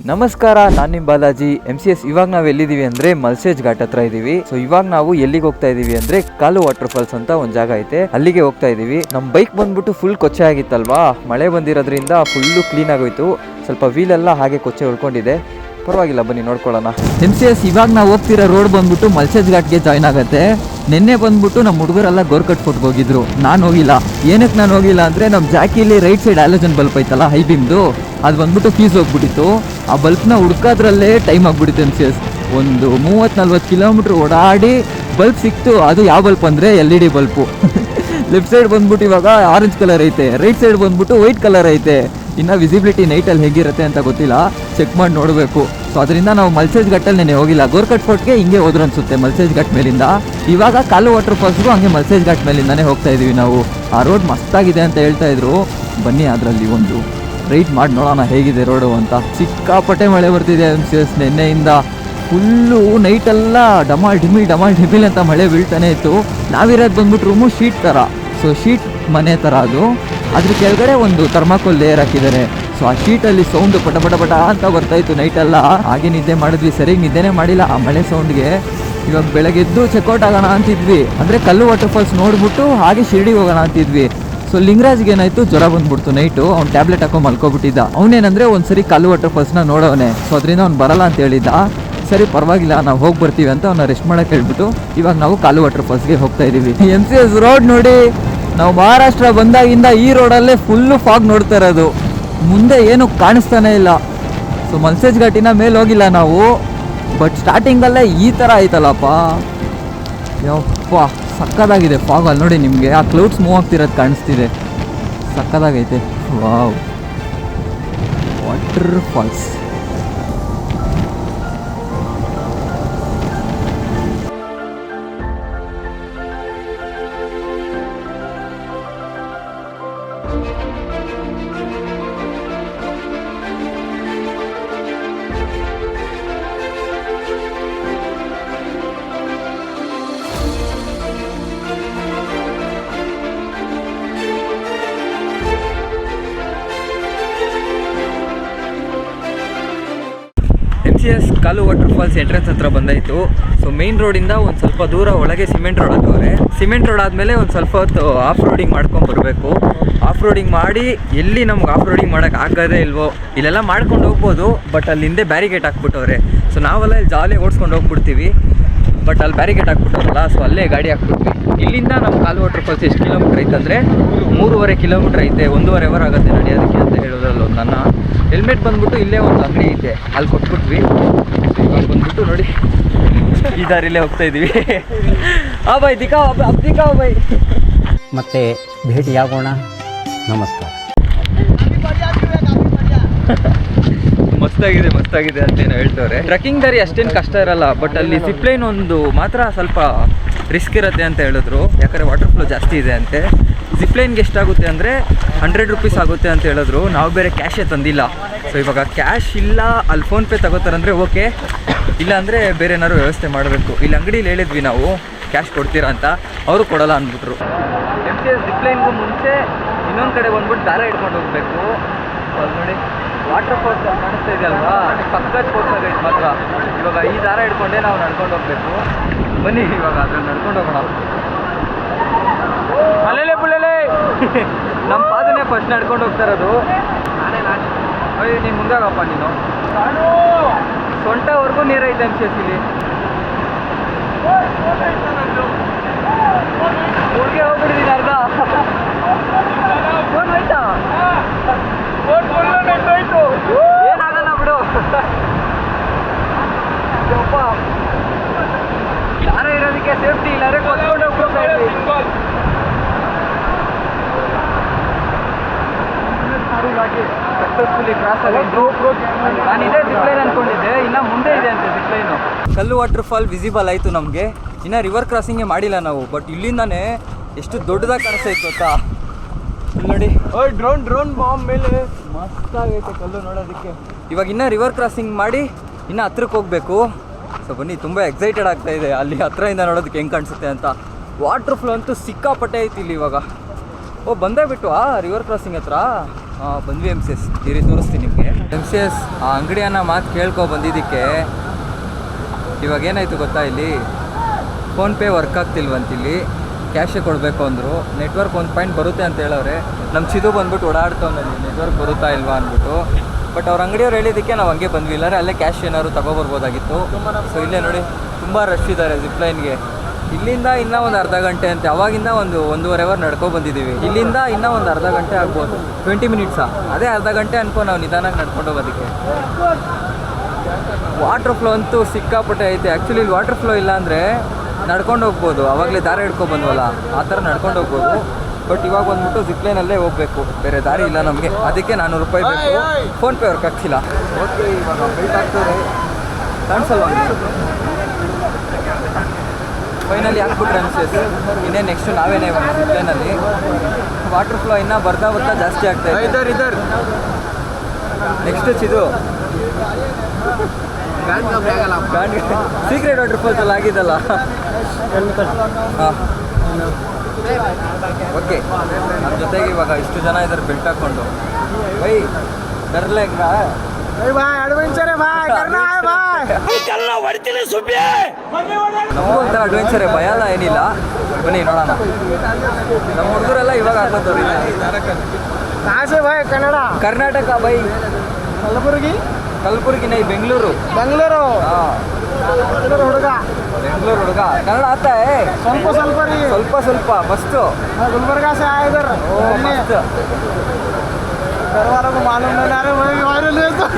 ನಮಸ್ಕಾರ, ನಾನು ನಿಮ್ಮ ಬಾಲಾಜಿ MCS. ಇವಾಗ ನಾವು ಎಲ್ಲಿದ್ದೀವಿ ಅಂದರೆ ಮಲ್ಸೇಜ್ ಘಾಟ್ ಹತ್ರ ಇದ್ದೀವಿ. ಸೊ ಇವಾಗ ನಾವು ಎಲ್ಲಿಗೆ ಹೋಗ್ತಾ ಇದ್ದೀವಿ ಅಂದರೆ ಕಾಲು ವಾಟರ್ ಫಾಲ್ಸ್ ಅಂತ ಒಂದು ಜಾಗ ಐತೆ, ಅಲ್ಲಿಗೆ ಹೋಗ್ತಾ ಇದ್ದೀವಿ. ನಮ್ಮ ಬೈಕ್ ಬಂದ್ಬಿಟ್ಟು ಫುಲ್ ಕೊಚ್ಚೆ ಆಗಿತ್ತಲ್ವಾ, ಮಳೆ ಬಂದಿರೋದ್ರಿಂದ ಫುಲ್ಲು ಕ್ಲೀನ್ ಆಗೋಯ್ತು. ಸ್ವಲ್ಪ ವೀಲೆಲ್ಲ ಹಾಗೆ ಕೊಚ್ಚೆ ಉಳ್ಕೊಂಡಿದೆ, ಪರವಾಗಿಲ್ಲ, ಬನ್ನಿ ನೋಡ್ಕೊಳ್ಳೋಣ. MCS ಇವಾಗ ನಾವು ಹೋಗ್ತಿರೋ ರೋಡ್ ಬಂದ್ಬಿಟ್ಟು ಮಲ್ಸೇಜ್ ಘಾಟ್ಗೆ ಜಾಯ್ನ್ ಆಗುತ್ತೆ. ನಿನ್ನೆ ಬಂದ್ಬಿಟ್ಟು ನಮ್ಮ ಹುಡುಗರೆಲ್ಲ ಗೋರ್ಕಟ್ ಫೋರ್ಟ್ಗೆ ಹೋಗಿದ್ರು, ನಾನು ಹೋಗಿಲ್ಲ. ಏನಕ್ಕೆ ನಾನು ಹೋಗಿಲ್ಲ ಅಂದರೆ ನಮ್ಮ ಜಾಕಿಲಿ ರೈಟ್ ಸೈಡ್ ಹ್ಯಾಲೋಜನ್ ಬಲ್ಪ್ ಐತಲ್ಲ, ಹೈ ಬೀಮ್ದು, ಅದು ಬಂದ್ಬಿಟ್ಟು ಫೀಸ್ ಹೋಗ್ಬಿಟ್ಟಿತ್ತು. ಆ ಬಲ್ಪ್ನ ಹುಡ್ಕೋದ್ರಲ್ಲೇ ಟೈಮ್ ಆಗ್ಬಿಟ್ಟಿತ್ತು. MCS ಒಂದು 30-40 ಕಿಲೋಮೀಟ್ರ್ ಓಡಾಡಿ ಬಲ್ಪ್ ಸಿಕ್ತು. ಅದು ಯಾವ ಬಲ್ಪ್ ಅಂದರೆ LED ಬಲ್ಪು. ಲೆಫ್ಟ್ ಸೈಡ್ ಬಂದ್ಬಿಟ್ಟು ಇವಾಗ ಆರೆಂಜ್ ಕಲರ್ ಐತೆ, ರೈಟ್ ಸೈಡ್ ಬಂದ್ಬಿಟ್ಟು ವೈಟ್ ಕಲರ್ ಐತೆ. ಇನ್ನು ವಿಸಿಬಿಲಿಟಿ ನೈಟಲ್ಲಿ ಹೇಗಿರುತ್ತೆ ಅಂತ ಗೊತ್ತಿಲ್ಲ, ಚೆಕ್ ಮಾಡಿ ನೋಡಬೇಕು. ಸೊ ಅದರಿಂದ ನಾವು ಮಲ್ಸೇಜ್ ಘಟ್ಟಲ್ಲಿ ನೆನೆ ಹೋಗಿಲ್ಲ, ಗೋರ್ಕಟ್ ಫೋರ್ಟ್ಗೆ ಹಿಂಗೆ ಹೋದ್ರು ಅನ್ಸುತ್ತೆ ಮಲ್ಸೇಜ್ ಘಾಟ್ ಮೇಲಿಂದ. ಇವಾಗ ಕಾಲು ವಾಟರ್ ಫಾಲ್ಸ್ಗೂ ಹಂಗೆ ಮಲ್ಸೇಜ್ ಘಾಟ್ ಮೇಲಿಂದಾನೇ ಹೋಗ್ತಾ ಇದೀವಿ ನಾವು. ಆ ರೋಡ್ ಮಸ್ತಾಗಿದೆ ಅಂತ ಹೇಳ್ತಾ ಇದ್ರು, ಬನ್ನಿ ಅದರಲ್ಲಿ ಒಂದು ರೈಡ್ ಮಾಡಿ ನೋಡೋಣ ಹೇಗಿದೆ ರೋಡು ಅಂತ. ಸಿಕ್ಕಾಪಟ್ಟೆ ಮಳೆ ಬರ್ತಿದೆ MCS ನಿನ್ನೆಯಿಂದ. ಫುಲ್ಲು ನೈಟೆಲ್ಲ ಡಮಾಲ್ ಡಿಮಿಲ್ ಅಂತ ಮಳೆ ಬೀಳ್ತಾನೆ ಇತ್ತು. ನಾವಿರೋದು ಬಂದ್ಬಿಟ್ಟು ರೂಮು ಶೀಟ್ ಥರ, ಸೊ ಶೀಟ್ ಮನೆ ಥರ ಅದು. ಅದ್ರ ಕೆಳಗಡೆ ಒಂದು ಥರ್ಮಾಕೋಲ್ ಲೇಯರ್ ಹಾಕಿದ್ದಾರೆ. ಸೊ ಆ ಶೀಟಲ್ಲಿ ಸೌಂಡು ಪಟ ಅಂತ ಬರ್ತಾಯಿತ್ತು ನೈಟೆಲ್ಲ. ಹಾಗೆ ನಿದ್ದೆ ಮಾಡಿದ್ವಿ, ಸರಿಯಾಗಿ ನಿದ್ದೆನೇ ಮಾಡಿಲ್ಲ ಆ ಮಳೆ ಸೌಂಡ್ಗೆ. ಇವಾಗ ಬೆಳಗ್ಗೆ ಎದ್ದು ಚೆಕ್ಔಟ್ ಆಗೋಣ ಅಂತಿದ್ವಿ, ಅಂದರೆ ಕಲ್ಲು ವಾಟರ್ ಫಾಲ್ಸ್ ನೋಡ್ಬಿಟ್ಟು ಹಾಗೆ ಶಿರ್ಡಿಗೆ ಹೋಗೋಣ ಅಂತಿದ್ವಿ. ಸೊ ಲಿಂಗರಾಜ್ಗೆ ಏನಾಯಿತು, ಜ್ವರ ಬಂದ್ಬಿಡ್ತು ನೈಟು. ಅವ್ನು ಟ್ಯಾಬ್ಲೆಟ್ ಹಾಕೊಂಡು ಮಲ್ಕೊಬಿಟ್ಟಿದ್ದ. ಅವನೇನಂದರೆ ಒಂದು ಸರಿ ಕಾಲು ವಾಟರ್ ಫಾಲ್ಸ್ನ ನೋಡೋನೆ, ಸೊ ಅದರಿಂದ ಅವ್ನು ಬರಲ್ಲ ಅಂತ ಹೇಳಿದ್ದ. ಸರಿ ಪರವಾಗಿಲ್ಲ, ನಾವು ಹೋಗಿ ಬರ್ತೀವಿ ಅಂತ ಅವ್ನ ರೆಸ್ಟ್ ಮಾಡೋಕೆ ಹೇಳ್ಬಿಟ್ಟು ಇವಾಗ ನಾವು ಕಾಲು ವಾಟರ್ ಫಾಲ್ಸ್ಗೆ ಹೋಗ್ತಾ ಇದ್ದೀವಿ. MCS ರೋಡ್ ನೋಡಿ, ನಾವು ಮಹಾರಾಷ್ಟ್ರ ಬಂದಾಗಿಂದ ಈ ರೋಡಲ್ಲೇ ಫುಲ್ಲು ಫಾಗ್ ನೋಡ್ತಾ ಇರೋದು, ಮುಂದೆ ಏನು ಕಾಣಿಸ್ತಾನೆ ಇಲ್ಲ. ಸೊ ಮಲ್ಸೇಜ್ ಘಾಟಿನ ಮೇಲೆ ಹೋಗಿಲ್ಲ ನಾವು, ಬಟ್ ಸ್ಟಾರ್ಟಿಂಗಲ್ಲೇ ಈ ಥರ ಆಯ್ತಲ್ಲಪ್ಪ, ಯಪ್ಪ ಸಕ್ಕದಾಗಿದೆ ಫಾಗ್. ಅಲ್ಲಿ ನೋಡಿ, ನಿಮಗೆ ಆ ಕ್ಲೌಡ್ಸ್ ಮೂವ್ ಆಗ್ತಿರೋದು ಕಾಣಿಸ್ತಿದೆ, ಸಕ್ಕದಾಗೈತೆ. Wow, water falls. MCS ಕಾಲು ವಾಟರ್ ಫಾಲ್ಸ್ ಎಂಟ್ರೆನ್ಸ್ ಹತ್ರ ಬಂದಾಯಿತು. ಸೊ ಮೇನ್ ರೋಡಿಂದ ಒಂದು ಸ್ವಲ್ಪ ದೂರ ಒಳಗೆ ಸಿಮೆಂಟ್ ರೋಡ್ ಹಾಕವ್ರೆ. ಸಿಮೆಂಟ್ ರೋಡ್ ಆದಮೇಲೆ ಒಂದು ಸ್ವಲ್ಪ ಹೊತ್ತು ಆಫ್ ರೋಡಿಂಗ್ ಮಾಡ್ಕೊಂಡು ಬರಬೇಕು. ಆಫ್ ರೋಡಿಂಗ್ ಮಾಡಿ ಎಲ್ಲಿ ನಮ್ಗೆ ಆಫ್ ರೋಡಿಂಗ್ ಮಾಡೋಕ್ಕೆ ಆಗೋದೇ ಇಲ್ವೋ, ಇಲ್ಲೆಲ್ಲ ಮಾಡ್ಕೊಂಡು ಹೋಗ್ಬೋದು, ಬಟ್ ಅಲ್ಲಿ ಹಿಂದೆ ಬ್ಯಾರಿಗೇಟ್ ಹಾಕ್ಬಿಟ್ಟವ್ರೆ. ಸೊ ನಾವೆಲ್ಲ ಇಲ್ಲಿ ಜಾಲಿಯಾಗಿ ಓಡಿಸ್ಕೊಂಡು ಹೋಗ್ಬಿಡ್ತೀವಿ, ಬಟ್ ಅಲ್ಲಿ ಬ್ಯಾರಿಗೇಟ್ ಹಾಕ್ಬಿಟ್ಟವ್ರಲ್ಲ, ಸೊ ಅಲ್ಲೇ ಗಾಡಿ ಹಾಕ್ಬಿಟ್ವಿ. ಇಲ್ಲಿಂದ ನಮ್ಮ ಕಾಲು ವಾಟರ್ ಫಾಲ್ಸ್ ಎಷ್ಟು ಕಿಲೋಮೀಟ್ರ್ ಐತಂದರೆ 3.5 ಕಿಲೋಮೀಟ್ರ್ ಐತೆ. 1.5 ಅವರ್ ಆಗುತ್ತೆ ನಡೆಯೋದಕ್ಕೆ ಅಂತ ಹೇಳೋದ್ರಲ್ಲ. ಒಂದು ನನ್ನ ಹೆಲ್ಮೆಟ್ ಬಂದ್ಬಿಟ್ಟು ಇಲ್ಲೇ ಒಂದು ಅಂಗಡಿ ಐತೆ, ಅಲ್ಲಿ ಕೊಟ್ಬಿಟ್ವಿ. ಇವಾಗ ಬಂದ್ಬಿಟ್ಟು ನೋಡಿ, ಈ ದಾರಿಲೇ ಹೋಗ್ತಾ ಇದ್ದೀವಿ. ಬಾಯ್ ದಿಖಾओ ಬಾಯ್. ಮತ್ತೆ ಭೇಟಿಯಾಗೋಣ. ನಮಸ್ಕಾರ. ಮಸ್ತಾಗಿದೆ ಅಂತೇನೋ ಹೇಳ್ತವ್ರೆ. ಟ್ರಕ್ಕಿಂಗ್ ದಾರಿ ಅಷ್ಟೇನು ಕಷ್ಟ ಇರಲ್ಲ, ಬಟ್ ಅಲ್ಲಿ ಜಿಪ್ಲೈನ್ ಒಂದು ಮಾತ್ರ ಸ್ವಲ್ಪ ರಿಸ್ಕ್ ಇರುತ್ತೆ ಅಂತ ಹೇಳಿದ್ರು, ಯಾಕಂದರೆ ವಾಟರ್ ಫ್ಲೋ ಜಾಸ್ತಿ ಇದೆ ಅಂತೆ. ಜಿಪ್ಲೈನ್ಗೆ ಎಷ್ಟಾಗುತ್ತೆ ಅಂದರೆ 100 ರೂಪೀಸ್ ಆಗುತ್ತೆ ಅಂತ ಹೇಳಿದ್ರು. ನಾವು ಬೇರೆ ಕ್ಯಾಶೇ ತಂದಿಲ್ಲ. ಸೊ ಇವಾಗ ಕ್ಯಾಶ್ ಇಲ್ಲ, ಅಲ್ಲಿ ಫೋನ್ಪೇ ತಗೋತಾರಂದರೆ ಓಕೆ, ಇಲ್ಲ ಅಂದರೆ ಬೇರೆ ಏನಾದ್ರು ವ್ಯವಸ್ಥೆ ಮಾಡಬೇಕು. ಇಲ್ಲಿ ಅಂಗಡೀಲಿ ಹೇಳಿದ್ವಿ ನಾವು ಕ್ಯಾಶ್ ಕೊಡ್ತೀರಾ ಅಂತ, ಅವರು ಕೊಡಲ್ಲ ಅಂದ್ಬಿಟ್ರು. MCS ಜಿಪ್ಲೈನ್ಗೂ ಮುಂಚೆ ಇನ್ನೊಂದು ಕಡೆ ಬಂದ್ಬಿಟ್ಟು ದಾರ ಹಿಡ್ಕೊಂಡು ಹೋಗಬೇಕು. ಅಲ್ಲಿ ನೋಡಿ ವಾಟರ್ ಫಾಲ್ಸ್ ಕಾಣಿಸ್ತಾ ಇದೆಯಲ್ವಾ, ಪಕ್ಕದ ಫೋರ್ಸ್ ಆಗೈತೆ ಮಾತ್ರ. ಇವಾಗ ಈ ದಾರ ಹಿಡ್ಕೊಂಡೆ ನಾವು ನಡ್ಕೊಂಡು ಹೋಗಬೇಕು. ಬನ್ನಿ ಇವಾಗ ಅದ್ರಲ್ಲಿ ನಡ್ಕೊಂಡು ಹೋಗೋಣ. ಅಲ್ಲೆಲ್ಲೇ ಬುಳ್ಳೆಲೆ ನಮ್ಮ ಪಾದನೆ ಫಸ್ಟ್ ನಡ್ಕೊಂಡು ಹೋಗ್ತಾ ಇರೋದು. ಅಯ್ಯೋ ನೀನು ಮುಂದಾಗಪ್ಪ, ನೀನು ಸೊಂಟವರೆಗೂ ನೀರೈತೆ MCS ಇಲ್ಲಿ. ಊರಿಗೆ ಹೋಗ್ಬಿಟ್ಟಿದ್ದೀನಿ ಅರ್ಧ. ಫೋನ್ ಆಯ್ತಾ? ಏನಾಗಲ್ಲ ಬಿಡು. ಯಪ್ಪ, ದಾರ ಇರೋದಕ್ಕೆ ಸೇಫ್ಟಿ ಇಲ್ಲಾರೆ ಕೊತ್ಕೊಂಡು ಹೋಗ್ತಾ ಇದ್ವಿ. ಸಕ್ಸಸ್ಫುಲಿ ಕ್ರಾಸ್ ಆಗಿದ್ದು. ನಾನು ಇದೇ ಜಿಪ್ಲೈನ್ ಅಂದ್ಕೊಂಡಿದ್ದೆ, ಇನ್ನು ಮುಂದೆ ಇದೆ ಅಂತೆ ಜಿಪ್ಲೈನು. ಕಲ್ಲು ವಾಟರ್ ಫಾಲ್ ವಿಸಿಬಲ್ ಆಯಿತು ನಮಗೆ. ಇನ್ನು ರಿವರ್ ಕ್ರಾಸಿಂಗೇ ಮಾಡಿಲ್ಲ ನಾವು, ಬಟ್ ಇಲ್ಲಿಂದಾನೇ ಎಷ್ಟು ದೊಡ್ಡದಾಗಿ ಕಾಣಿಸ್ತಾ ಇತ್ತು ಗೊತ್ತಾ. ನೋಡಿ, ಡ್ರೋನ್ ಬಾಂಬ್ ಮೇಲೆ ಮಸ್ತಾಗೈತೆ ಕಲ್ಲು ನೋಡೋದಕ್ಕೆ. ಇವಾಗ ಇನ್ನೂ ರಿವರ್ ಕ್ರಾಸಿಂಗ್ ಮಾಡಿ ಇನ್ನೂ ಹತ್ರಕ್ಕೆ ಹೋಗಬೇಕು. ಸೊ ಬನ್ನಿ, ತುಂಬ ಎಕ್ಸೈಟೆಡ್ ಆಗ್ತಾ ಇದೆ ಅಲ್ಲಿ ಹತ್ರದಿಂದ ನೋಡೋದಕ್ಕೆ ಹೆಂಗೆ ಕಾಣಿಸುತ್ತೆ ಅಂತ. ವಾಟರ್ ಫ್ಲೋ ಅಂತೂ ಸಿಕ್ಕಾಪಟ್ಟೆ ಐತಿ ಇಲ್ಲಿ ಇವಾಗ. ಬಂದೇ ಬಿಟ್ಟು ರಿವರ್ ಕ್ರಾಸಿಂಗ್ ಹತ್ರ. ಬಂದ್ವಿ ಎಮ್ ಸಿ ಎಸ್ ಇರಿ ತೋರಿಸ್ತೀನಿ ನಿಮಗೆ. ಎಮ್ ಸಿ ಎಸ್ ಆ ಅಂಗಡಿಯನ್ನು ಮಾತು ಕೇಳ್ಕೊ ಬಂದಿದ್ದಕ್ಕೆ ಇವಾಗ ಏನಾಯಿತು ಗೊತ್ತಾ, ಇಲ್ಲಿ ಫೋನ್ಪೇ ವರ್ಕ್ ಆಗ್ತಿಲ್ವಂತಿಲ್ಲಿ, ಕ್ಯಾಶೇ ಕೊಡಬೇಕು ಅಂದರು. ನೆಟ್ವರ್ಕ್ 1 ಪಾಯಿಂಟ್ ಬರುತ್ತೆ ಅಂತ ಹೇಳೋರೆ. ನಮ್ಮ ಚಿದು ಬಂದ್ಬಿಟ್ಟು ಓಡಾಡ್ತವನಲ್ಲಿ ನೆಟ್ವರ್ಕ್ ಬರುತ್ತಾ ಇಲ್ವಾ ಅಂದ್ಬಿಟ್ಟು. ಬಟ್ ಅವ್ರ ಅಂಗಡಿಯವ್ರು ಹೇಳಿದ್ದಕ್ಕೆ ನಾವು ಹಂಗೆ ಬಂದ್ವಿ, ಇಲ್ಲಾರೆ ಅಲ್ಲೇ ಕ್ಯಾಶ್ ಏನಾದ್ರು ತೊಗೊಬರ್ಬೋದಾಗಿತ್ತು. ಸೊ ಇಲ್ಲೇ ನೋಡಿ ತುಂಬ ರಶ್ ಇದ್ದಾರೆ ಜಿಪ್ಲೈನ್ಗೆ. ಇಲ್ಲಿಂದ ಇನ್ನೂ ಒಂದು ಅರ್ಧ ಗಂಟೆ ಅಂತೆ, ಅವಾಗಿಂದ 1.5 ಅವರ್ ನಡ್ಕೊ ಬಂದಿದ್ದೀವಿ. ಇಲ್ಲಿಂದ ಇನ್ನೂ ಒಂದು ಅರ್ಧ ಗಂಟೆ ಆಗ್ಬೋದು, 20 ಮಿನಿಟ್ಸಾ, ಅದೇ ಅರ್ಧ ಗಂಟೆ ಅನ್ಕೊ ನಾವು ನಿಧಾನಕ್ಕೆ ನಡ್ಕೊಂಡು ಹೋಗೋದಕ್ಕೆ. ವಾಟರ್ ಫ್ಲೋ ಅಂತೂ ಸಿಕ್ಕಾಪಟ್ಟೆ ಐತೆ. ಆ್ಯಕ್ಚುಲಿ ಇಲ್ಲಿ ವಾಟರ್ ಫ್ಲೋ ಇಲ್ಲ ಅಂದರೆ ನಡ್ಕೊಂಡು ಹೋಗ್ಬೋದು, ಆವಾಗಲೇ ದಾರಿ ಹಿಡ್ಕೊ ಬಂದ್ವಲ್ಲ ಆ ಥರ ನಡ್ಕೊಂಡು ಹೋಗ್ಬೋದು. ಬಟ್ ಇವಾಗ ಬಂದ್ಬಿಟ್ಟು ಜಿಪ್ಲೈನಲ್ಲೇ ಹೋಗಬೇಕು, ಬೇರೆ ದಾರಿ ಇಲ್ಲ ನಮಗೆ. ಅದಕ್ಕೆ 400 ರೂಪಾಯಿ ಬೇಕು, ಫೋನ್ಪೇ ವರ್ಕ್ ಆಗ್ತಿಲ್ಲ. ಓಕೆ, ಇವಾಗ ಬೆಲ್ಟ್ ಆಗ್ತದೆ ಕಾಣಿಸಲ್ವ? ಫೈನಲಿ ಹಾಕ್ಬಿಟ್ರೆ ಅನ್ಸಿದೆ. ಇನ್ನೇ ನೆಕ್ಸ್ಟ್ ನಾವೇನೇ ಜಿಪ್ಲೈನಲ್ಲಿ. ವಾಟರ್ ಫ್ಲೋ ಇನ್ನೂ ಬರ್ತಾ ಜಾಸ್ತಿ ಆಗ್ತಾ ಇದೆ. Next Chidu secret waterfalls ಎಲ್ಲ ಆಗಿದ್ದಲ್ಲ. ಹಾಂ ಓಕೆ, ನಮ್ಮ ಜೊತೆಗೆ ಇವಾಗ ಇಷ್ಟು ಜನ ಇದ್ದಾರೆ ಬೆಲ್ಟ್ ಹಾಕ್ಕೊಂಡು. ಬೈ ತರ್ಲೇಗ ನಮಗೂ ಒಂಥರ ಅಡ್ವೆಂಚರೇ, ಭಯ ಎಲ್ಲ ಏನಿಲ್ಲ. ಬನ್ನಿ ನೋಡೋಣ. ನಮ್ಮ ಹುಡುಗರೆಲ್ಲ ಇವಾಗ ಹಾಕೋತವ್ರಿ. ಕರ್ನಾಟಕ ಬೈ ಕಲಬುರ್ಗಿ ನೈ ಬೆಂಗಳೂರು ಹುಡುಗ ಕನ್ನಡ ಆತ ಸ್ವಲ್ಪ ಮಸ್ತು. ಗುಲ್ಬರ್ಗ से आए इधर मस्त.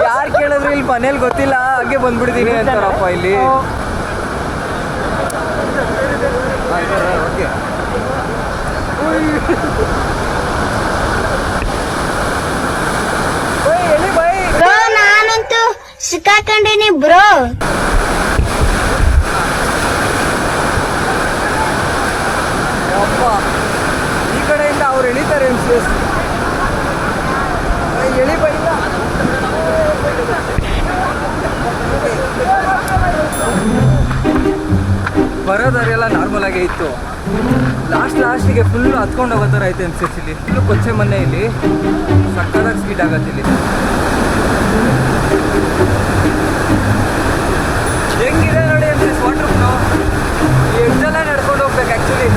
ಯಾರು ಕೇಳಿದ್ರು ಇಲ್ಲಿ ಮನೇಲಿ ಗೊತ್ತಿಲ್ಲ, ಹಂಗೆ ಬಂದ್ಬಿಡ್ತೀನಿ ಅಂತಾರಪ್ಪ ಇಲ್ಲಿ. ಓಕೆ, ನಾನಂತೂ ಸಿಕ್ಕಾಕೊಂಡಿನಿ ಬ್ರೋ. ಈ ಕಡೆಯಿಂದ ಅವ್ರು ಎಳಿತಾರೆ ಎಮ್ ಸಿ ಎಸ್. ಎಳಿ ಬೈಲ್ಲ. ಬರೋದಾರೆಲ್ಲ ನಾರ್ಮಲ್ ಆಗೇ ಇತ್ತು. ಲಾಸ್ಟಿಗೆ ಫುಲ್ಲು ಹತ್ಕೊಂಡು ಹೋಗೋ ಥರ ಐತೆ ಎಮ್ ಸಿ ಎಸ್. ಇಲ್ಲಿ ಫುಲ್ಲು ಕೊಚ್ಚೆ ಮೊನ್ನೆ ಇಲ್ಲಿ ಸಕ್ಕದಾಗಿ ಸ್ಪೀಡ್ ಆಗತ್ತೆ. ಇಲ್ಲಿ ಹೆಂಗಿದೆ ನೋಡಿ M C S water flow. ಎಷ್ಟು ಜನ ನಡ್ಕೊಂಡು ಹೋಗ್ಬೇಕು actually.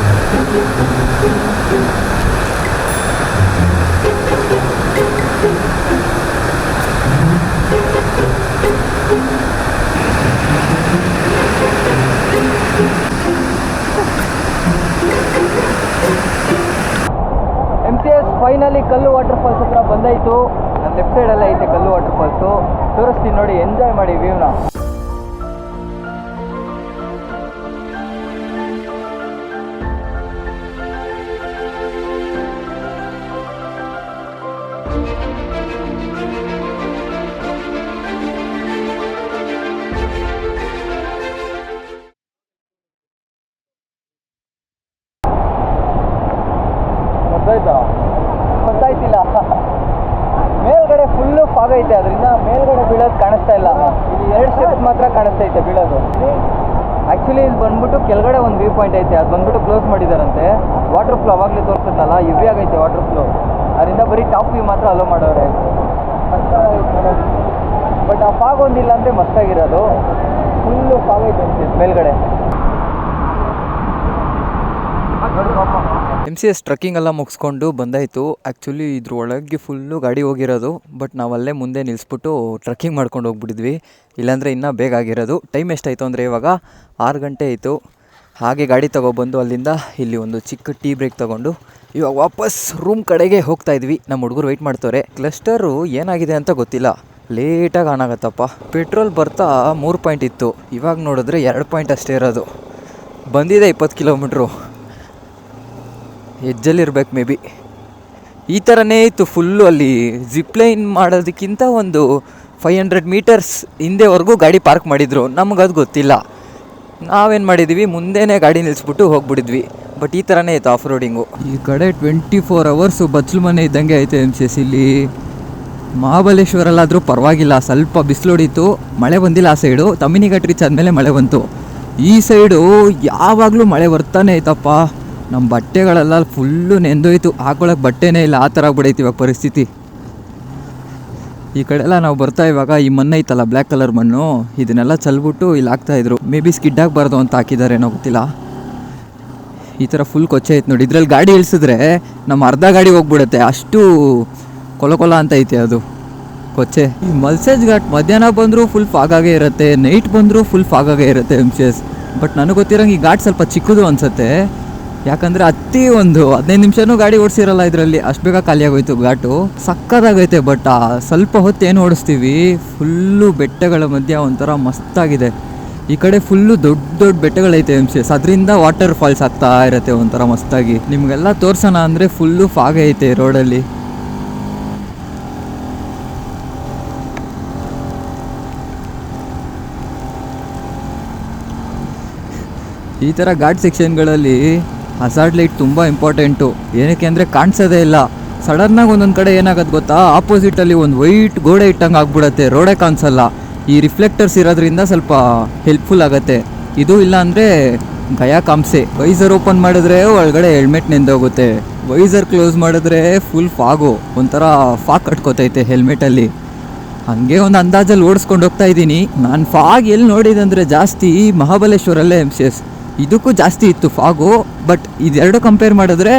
M C S finally ಕಲ್ಲು ವಾಟರ್ ಫಾಲ್ಸ್ ಹತ್ರ ಬಂದಾಯಿತು. ನನ್ನ ಲೆಫ್ಟ್ ಸೈಡಲ್ಲೇ ಐತೆ ಕಲ್ಲು ವಾಟರ್ ಫಾಲ್ಸು. ತೋರಿಸ್ತೀನಿ ನೋಡಿ, ಎಂಜಾಯ್ ಮಾಡಿ ವ್ಯೂನ. ಗೊತ್ತಾಯ್ತಿಲ್ಲ, ಮೇಲ್ಗಡೆ ಫುಲ್ಲು ಫಾಗ್ ಐತೆ, ಅದರಿಂದ ಮೇಲ್ಗಡೆ ಬೀಳೋದು ಕಾಣಿಸ್ತಾ ಇಲ್ಲ. ಇಲ್ಲಿ 2 ಸ್ಟೆಪ್ಸ್ ಮಾತ್ರ ಕಾಣಿಸ್ತೈತೆ ಬೀಳೋದು. ಆ್ಯಕ್ಚುಲಿ ಇಲ್ಲಿ ಬಂದ್ಬಿಟ್ಟು ಕೆಳಗಡೆ ಒಂದು ವ್ಯೂ ಪಾಯಿಂಟ್ ಐತೆ, ಅದು ಬಂದ್ಬಿಟ್ಟು ಕ್ಲೋಸ್ ಮಾಡಿದಾರಂತೆ. ವಾಟರ್ ಫ್ಲೋ ಅವಾಗಲೇ ತೋರಿಸುತ್ತಲ್ಲ, ಇವ್ರಿ ಆಗೈತೆ ವಾಟರ್ ಫ್ಲೋ. ಅದರಿಂದ ಬರೀ ಟಾಪ್ ವ್ಯೂ ಮಾತ್ರ ಅಲೋ ಮಾಡೋರೆ. ಬಟ್ ಆ ಫಾಗ್ ಒಂದಿಲ್ಲ ಅಂದರೆ ಮಸ್ತಾಗಿರೋದು. ಫುಲ್ಲು ಫಾಗ್ ಐತೆ ಮೇಲ್ಗಡೆ. ಎಮ್ ಸಿ ಎಸ್ ಟ್ರಕ್ಕಿಂಗ್ ಎಲ್ಲ ಮುಗಿಸ್ಕೊಂಡು ಬಂದಾಯಿತು. ಆ್ಯಕ್ಚುಲಿ ಇದ್ರ ಒಳಗೆ ಫುಲ್ಲು ಗಾಡಿ ಹೋಗಿರೋದು, ಬಟ್ ನಾವಲ್ಲೇ ಮುಂದೆ ನಿಲ್ಲಿಸ್ಬಿಟ್ಟು ಟ್ರಕ್ಕಿಂಗ್ ಮಾಡ್ಕೊಂಡು ಹೋಗ್ಬಿಟ್ಟಿದ್ವಿ. ಇಲ್ಲಾಂದರೆ ಇನ್ನೂ ಬೇಗ ಆಗಿರೋದು. ಟೈಮ್ ಎಷ್ಟಾಯಿತು ಅಂದರೆ ಇವಾಗ 6 ಗಂಟೆ ಆಯಿತು. ಹಾಗೆ ಗಾಡಿ ತೊಗೊಬಂದು ಅಲ್ಲಿಂದ ಇಲ್ಲಿ ಒಂದು ಚಿಕ್ಕ ಟೀ ಬ್ರೇಕ್ ತೊಗೊಂಡು ಇವಾಗ ವಾಪಸ್ ರೂಮ್ ಕಡೆಗೆ ಹೋಗ್ತಾಯಿದ್ವಿ. ನಮ್ಮ ಹುಡುಗರು ವೆಯ್ಟ್ ಮಾಡ್ತವ್ರೆ. ಕ್ಲಸ್ಟರು ಏನಾಗಿದೆ ಅಂತ ಗೊತ್ತಿಲ್ಲ, ಲೇಟಾಗಿ ಆನ್ ಆಗತ್ತಪ್ಪ. ಪೆಟ್ರೋಲ್ ಬರ್ತಾ 3 ಪಾಯಿಂಟ್ ಇತ್ತು, ಇವಾಗ ನೋಡಿದ್ರೆ 2 ಪಾಯಿಂಟ್ ಅಷ್ಟೇ ಇರೋದು. ಬಂದಿದೆ 20 ಕಿಲೋಮೀಟ್ರು. ಹೆಜ್ಜಲ್ಲಿರ್ಬೇಕು may be. ಈ ಥರನೇ ಇತ್ತು ಫುಲ್ಲು. ಅಲ್ಲಿ ಜಿಪ್ಲೈನ್ ಮಾಡೋದಕ್ಕಿಂತ ಒಂದು 500 ಮೀಟರ್ಸ್ ಹಿಂದೆವರೆಗೂ ಗಾಡಿ ಪಾರ್ಕ್ ಮಾಡಿದರು. ನಮಗದು ಗೊತ್ತಿಲ್ಲ. ನಾವೇನು ಮಾಡಿದ್ವಿ, ಮುಂದೆನೇ ಗಾಡಿ ನಿಲ್ಲಿಸ್ಬಿಟ್ಟು ಹೋಗ್ಬಿಟ್ಟಿದ್ವಿ. ಬಟ್ ಈ ಥರನೇ ಇತ್ತು ಆಫ್ ರೋಡಿಂಗು. ಈ ಕಡೆ 24 ಅವರ್ಸು ಬಚ್ಚಲು ಮನೆ ಇದ್ದಂಗೆ ಐತೆ ಎಮ್ ಸಿ ಎಸ್. ಇಲ್ಲಿ ಮಹಾಬಲೇಶ್ವರಲ್ಲಾದರೂ ಪರವಾಗಿಲ್ಲ, ಸ್ವಲ್ಪ ಬಿಸಿಲೊಡಿತು, ಮಳೆ ಬಂದಿಲ್ಲ ಆ ಸೈಡು. ತಮ್ಮಿನಿಘಟ್ಟ ರೀಚ್ ಆದಮೇಲೆ ಮಳೆ ಬಂತು. ಈ ಸೈಡು ಯಾವಾಗಲೂ ಮಳೆ ಬರ್ತಾನೆ ಐತಪ್ಪ. ನಮ್ಮ ಬಟ್ಟೆಗಳೆಲ್ಲ ಫುಲ್ಲು ನೆಂದೋಯ್ತು, ಹಾಕೊಳ್ಳೋಕೆ ಬಟ್ಟೆನೇ ಇಲ್ಲ, ಆ ಥರ ಆಗ್ಬಿಡೈತಿ ಇವಾಗ ಪರಿಸ್ಥಿತಿ. ಈ ಕಡೆ ಎಲ್ಲ ನಾವು ಬರ್ತಾ ಇವಾಗ ಈ ಮಣ್ಣು ಐತಲ್ಲ ಬ್ಲ್ಯಾಕ್ ಕಲರ್ ಮಣ್ಣು, ಇದನ್ನೆಲ್ಲ ಚಲ್ಬಿಟ್ಟು ಇಲ್ಲಿ ಹಾಕ್ತಾಯಿದ್ರು. ಮೇ ಬಿ ಸ್ಕಿಡ್ ಆಗಬಾರ್ದು ಅಂತ ಹಾಕಿದ್ದಾರೆ ಏನೋ ಗೊತ್ತಿಲ್ಲ. ಈ ಥರ ಫುಲ್ ಕೊಚ್ಚೆ ಐತೆ ನೋಡಿ. ಇದ್ರಲ್ಲಿ ಗಾಡಿ ಇಳಿಸಿದ್ರೆ ನಮ್ಮ ಅರ್ಧ ಗಾಡಿ ಹೋಗ್ಬಿಡುತ್ತೆ, ಅಷ್ಟು ಕೊಲ ಅಂತ ಐತೆ ಅದು ಕೊಚ್ಚೆ. ಈ ಮಲ್ಸೇಜ್ ಘಾಟ್ ಮಧ್ಯಾಹ್ನ ಬಂದರೂ ಫುಲ್ ಫಾಗಾಗೇ ಇರುತ್ತೆ, ನೈಟ್ ಬಂದರೂ ಫುಲ್ ಫಾಗಾಗೇ ಇರುತ್ತೆ MCS. ಬಟ್ ನನಗೆ ಗೊತ್ತಿರೋಂಗೆ ಈ ಘಾಟ್ ಸ್ವಲ್ಪ ಚಿಕ್ಕದು ಅನಿಸುತ್ತೆ, ಯಾಕಂದರೆ ಅತಿ ಒಂದು 15 ನಿಮಿಷನೂ ಗಾಡಿ ಓಡಿಸಿರಲ್ಲ ಇದರಲ್ಲಿ, ಅಷ್ಟು ಬೇಗ ಖಾಲಿಯಾಗೋಯ್ತು ಘಾಟು. ಸಕ್ಕತ್ತಾಗೈತೆ. ಬಟ್ ಸ್ವಲ್ಪ ಹೊತ್ತು ಏನು ಓಡಿಸ್ತೀವಿ, ಫುಲ್ಲು ಬೆಟ್ಟಗಳ ಮಧ್ಯ ಒಂಥರ ಮಸ್ತಾಗಿದೆ. ಈ ಕಡೆ ಫುಲ್ಲು ದೊಡ್ಡ ದೊಡ್ಡ ಬೆಟ್ಟಗಳೈತೆ MCS, ಅದರಿಂದ ವಾಟರ್ ಫಾಲ್ಸ್ ಆಗ್ತಾ ಇರುತ್ತೆ ಒಂಥರ ಮಸ್ತಾಗಿ. ನಿಮಗೆಲ್ಲ ತೋರ್ಸೋಣ ಅಂದರೆ ಫುಲ್ಲು ಫಾಗ್ ಐತೆ ರೋಡಲ್ಲಿ. ಈ ಥರ ಘಾಟ್ ಸೆಕ್ಷನ್ಗಳಲ್ಲಿ ಹಜಾರ್ಡ್ ಲೈಟ್ ತುಂಬ ಇಂಪಾರ್ಟೆಂಟು. ಏನಕ್ಕೆ ಅಂದರೆ ಕಾಣಿಸೋದೇ ಇಲ್ಲ. ಸಡನ್ನಾಗಿ ಒಂದೊಂದು ಕಡೆ ಏನಾಗೋದು ಗೊತ್ತಾ, ಆಪೋಸಿಟಲ್ಲಿ ಒಂದು ವೈಟ್ ಗೋಡೆ ಇಟ್ಟಂಗೆ ಆಗ್ಬಿಡುತ್ತೆ, ರೋಡೇ ಕಾಣಿಸಲ್ಲ. ಈ ರಿಫ್ಲೆಕ್ಟರ್ಸ್ ಇರೋದ್ರಿಂದ ಸ್ವಲ್ಪ ಹೆಲ್ಪ್ಫುಲ್ ಆಗುತ್ತೆ. ಇದು ಇಲ್ಲ ಅಂದರೆ ಗಯಾ ಕಾಮ್ಸೆ. ವೈಸರ್ ಓಪನ್ ಮಾಡಿದ್ರೆ ಒಳಗಡೆ ಹೆಲ್ಮೆಟ್ ನೆಂದೋಗುತ್ತೆ, ವೈಸರ್ ಕ್ಲೋಸ್ ಮಾಡಿದ್ರೆ ಫುಲ್ ಫಾಗು, ಒಂಥರ ಫಾಗ್ ಕಟ್ಕೋತೈತೆ ಹೆಲ್ಮೆಟಲ್ಲಿ. ಹಾಗೆ ಒಂದು ಅಂದಾಜಲ್ಲಿ ಓಡಿಸ್ಕೊಂಡು ಹೋಗ್ತಾ ಇದ್ದೀನಿ ನಾನು. ಫಾಗ್ ಎಲ್ಲಿ ನೋಡಿದೆ ಅಂದರೆ ಜಾಸ್ತಿ ಮಹಾಬಲೇಶ್ವರಲ್ಲೇ MCS, ಇದಕ್ಕೂ ಜಾಸ್ತಿ ಇತ್ತು ಫಾಗು. ಬಟ್ ಇದೆರಡು ಕಂಪೇರ್ ಮಾಡಿದ್ರೆ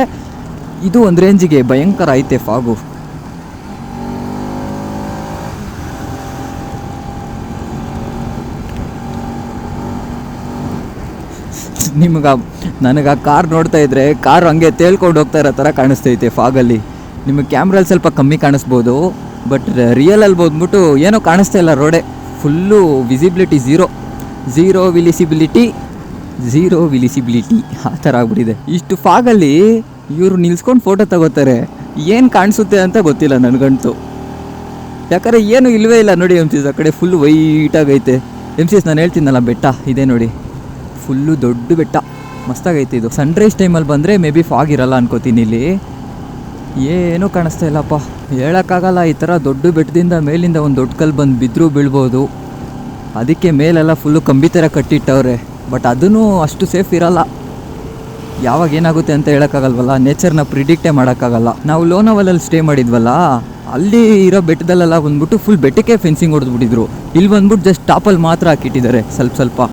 ಇದು ಒಂದು ರೇಂಜಿಗೆ ಭಯಂಕರ ಐತೆ ಫಾಗು. ನನಗೆ ಆ ಕಾರ್ ನೋಡ್ತಾ ಇದ್ರೆ ಕಾರ್ ಹಂಗೆ ತೇಳ್ಕೊಂಡು ಹೋಗ್ತಾ ಇರೋ ಥರ ಕಾಣಿಸ್ತೈತೆ ಫಾಗಲ್ಲಿ. ನಿಮಗೆ ಕ್ಯಾಮ್ರಲ್ಲಿ ಸ್ವಲ್ಪ ಕಮ್ಮಿ ಕಾಣಿಸ್ಬೋದು, ಬಟ್ ರಿಯಲಲ್ಲಿ ಬಂದ್ಬಿಟ್ಟು ಏನೋ ಕಾಣಿಸ್ತಾ ಇಲ್ಲ, ರೋಡೇ ಫುಲ್ಲು ವಿಸಿಬಿಲಿಟಿ ಝೀರೋ ವಿಲಿಸಿಬಿಲಿಟಿ ಆ ಥರ ಆಗ್ಬಿಟ್ಟಿದೆ. ಇಷ್ಟು ಫಾಗಲ್ಲಿ ಇವರು ನಿಲ್ಸ್ಕೊಂಡು ಫೋಟೋ ತಗೋತಾರೆ, ಏನು ಕಾಣಿಸುತ್ತೆ ಅಂತ ಗೊತ್ತಿಲ್ಲ ನನಗಂತೂ. ಯಾಕಂದರೆ ಏನು ಇಲ್ಲವೇ ಇಲ್ಲ ನೋಡಿ MCS. ಆ ಕಡೆ ಫುಲ್ಲು ವೈಟಾಗೈತೆ MCS. ನಾನು ಹೇಳ್ತೀನಲ್ಲ ಬೆಟ್ಟ ಇದೆ ನೋಡಿ, ಫುಲ್ಲು ದೊಡ್ಡ ಬೆಟ್ಟ, ಮಸ್ತಾಗೈತೆ ಇದು. ಸನ್ರೈಸ್ ಟೈಮಲ್ಲಿ ಬಂದರೆ ಮೇ ಬಿ ಫಾಗ್ ಇರಲ್ಲ ಅನ್ಕೋತೀನಿ. ಇಲ್ಲಿ ಏನೂ ಕಾಣಿಸ್ತಾ ಇಲ್ಲಪ್ಪ, ಹೇಳೋಕ್ಕಾಗಲ್ಲ. ಈ ಥರ ದೊಡ್ಡ ಬೆಟ್ಟದಿಂದ ಮೇಲಿಂದ ಒಂದು ದೊಡ್ಡ ಕಲ್ಲು ಬಂದು ಬಿದ್ದರೂ ಬೀಳ್ಬೋದು, ಅದಕ್ಕೆ ಮೇಲೆಲ್ಲ ಫುಲ್ಲು ಕಂಬಿ ಥರ ಕಟ್ಟಿಟ್ಟವ್ರೆ. ಬಟ್ ಅದೂ ಅಷ್ಟು ಸೇಫ್ ಇರಲ್ಲ, ಯಾವಾಗ ಏನಾಗುತ್ತೆ ಅಂತ ಹೇಳೋಕ್ಕಾಗಲ್ವಲ್ಲ, ನೇಚರ್ನ ಪ್ರಿಡಿಕ್ಟೇ ಮಾಡೋಕ್ಕಾಗಲ್ಲ. ನಾವು ಲೋನಾವಲಲ್ಲಿ ಸ್ಟೇ ಮಾಡಿದ್ವಲ್ಲ, ಅಲ್ಲಿ ಇರೋ ಬೆಟ್ಟದಲ್ಲೆಲ್ಲ ಬಂದ್ಬಿಟ್ಟು ಫುಲ್ ಬೆಟ್ಟಕ್ಕೆ ಫೆನ್ಸಿಂಗ್ ಹೊಡೆದ್ಬಿಟ್ಟಿದ್ರು. ಇಲ್ಲಿ ಬಂದ್ಬಿಟ್ಟು ಜಸ್ಟ್ ಟಾಪಲ್ಲಿ ಮಾತ್ರ ಹಾಕಿಟ್ಟಿದ್ದಾರೆ ಸ್ವಲ್ಪ.